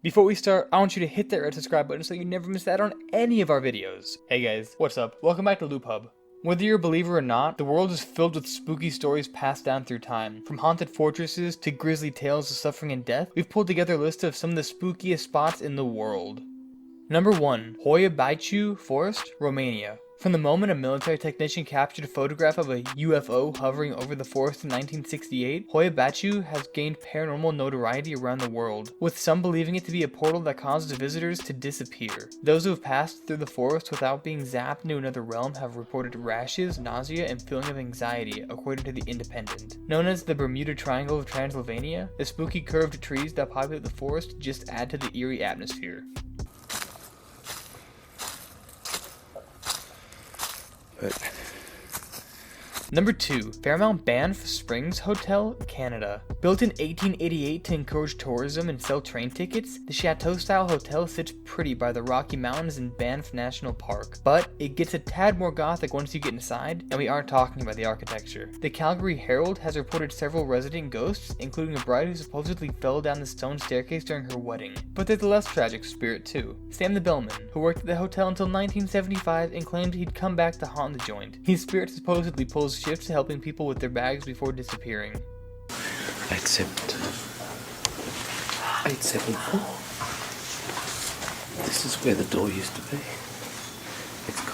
Before we start, I want you to hit that red subscribe button so you never miss out on any of our videos. Hey guys, what's up? Welcome back to Loop Hub. Whether you're a believer or not, the world is filled with spooky stories passed down through time. From haunted fortresses to grisly tales of suffering and death, we've pulled together a list of some of the spookiest spots in the world. Number 1. Hoyabachu Forest, Romania. From the moment a military technician captured a photograph of a UFO hovering over the forest in 1968, Hoyabachu has gained paranormal notoriety around the world, with some believing it to be a portal that causes visitors to disappear. Those who have passed through the forest without being zapped into another realm have reported rashes, nausea, and feeling of anxiety, according to The Independent. Known as the Bermuda Triangle of Transylvania, the spooky curved trees that populate the forest just add to the eerie atmosphere. Number 2. Fairmont Banff Springs Hotel, Canada. Built in 1888 to encourage tourism and sell train tickets, the chateau-style hotel sits pretty by the Rocky Mountains in Banff National Park. But it gets a tad more gothic once you get inside, and we aren't talking about the architecture. The Calgary Herald has reported several resident ghosts, including a bride who supposedly fell down the stone staircase during her wedding. But there's a less tragic spirit too. Sam the bellman, who worked at the hotel until 1975 and claimed he'd come back to haunt the joint. His spirit supposedly pulls shifts to helping people with their bags before disappearing. 874. This is where the door used to be. It's gone.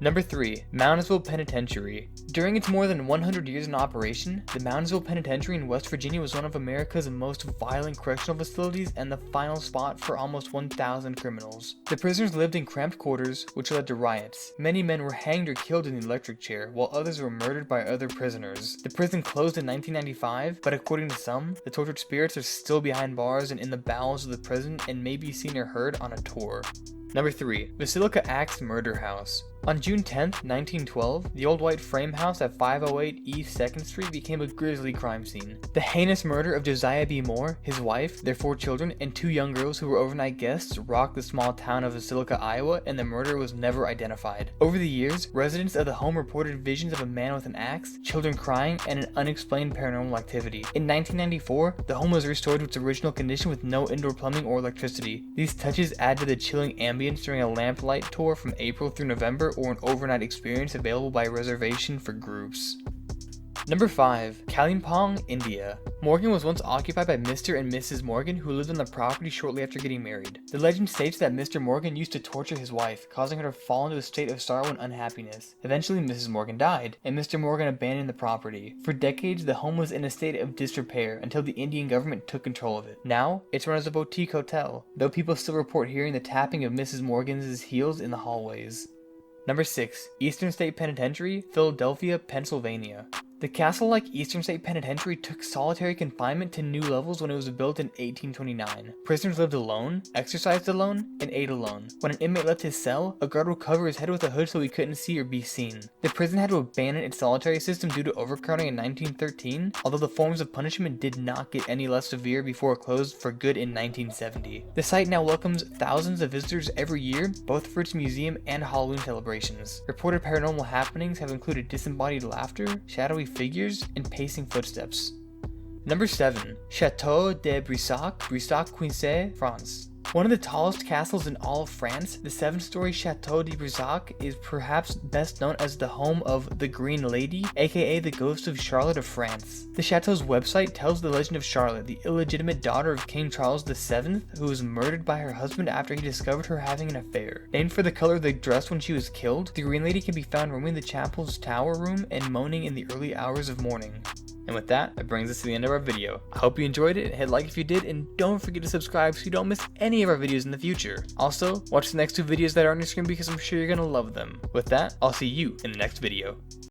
Number 3. Mountainsville Penitentiary. During its more than 100 years in operation, the Mountainsville Penitentiary in West Virginia was one of America's most violent correctional facilities and the final spot for almost 1,000 criminals. The prisoners lived in cramped quarters, which led to riots. Many men were hanged or killed in the electric chair, while others were murdered by other prisoners. The prison closed in 1995, but according to some, the tortured spirits are still behind bars and in the bowels of the prison and may be seen or heard on a tour. Number 3. Basilica Axe Murder House. On June 10, 1912, the old white frame house at 508 East 2nd Street became a grisly crime scene. The heinous murder of Josiah B. Moore, his wife, their 4 children, and 2 young girls who were overnight guests rocked the small town of Basilica, Iowa, and the murderer was never identified. Over the years, residents of the home reported visions of a man with an axe, children crying, and an unexplained paranormal activity. In 1994, the home was restored to its original condition with no indoor plumbing or electricity. These touches add to the chilling ambience during a lamplight tour from April through November, or an overnight experience available by reservation for groups. Number 5. Pong, India. Morgan was once occupied by Mr. and Mrs. Morgan, who lived on the property shortly after getting married. The legend states that Mr. Morgan used to torture his wife, causing her to fall into a state of sorrow and unhappiness. Eventually, Mrs. Morgan died, and Mr. Morgan abandoned the property. For decades, the home was in a state of disrepair until the Indian government took control of it. Now, it's run as a boutique hotel, though people still report hearing the tapping of Mrs. Morgan's heels in the hallways. Number 6. Eastern State Penitentiary, Philadelphia, Pennsylvania. The castle-like Eastern State Penitentiary took solitary confinement to new levels when it was built in 1829. Prisoners lived alone, exercised alone, and ate alone. When an inmate left his cell, a guard would cover his head with a hood so he couldn't see or be seen. The prison had to abandon its solitary system due to overcrowding in 1913, although the forms of punishment did not get any less severe before it closed for good in 1970. The site now welcomes thousands of visitors every year, both for its museum and Halloween celebrations. Reported paranormal happenings have included disembodied laughter, shadowy figures, and pacing footsteps. Number 7. Chateau de Bruxelles, Quincy, France. One of the tallest castles in all of France, the 7-story Chateau de Bruxelles is perhaps best known as the home of the Green Lady, aka the ghost of Charlotte of France. The chateau's website tells the legend of Charlotte, the illegitimate daughter of King Charles VII, who was murdered by her husband after he discovered her having an affair. Named for the color of the dress when she was killed, the Green Lady can be found roaming the chapel's tower room and moaning in the early hours of morning. And with that brings us to the end of our video. I hope you enjoyed it, hit like if you did, and don't forget to subscribe so you don't miss any of our videos in the future. Also, watch the next 2 videos that are on your screen because I'm sure you're gonna love them. With that, I'll see you in the next video.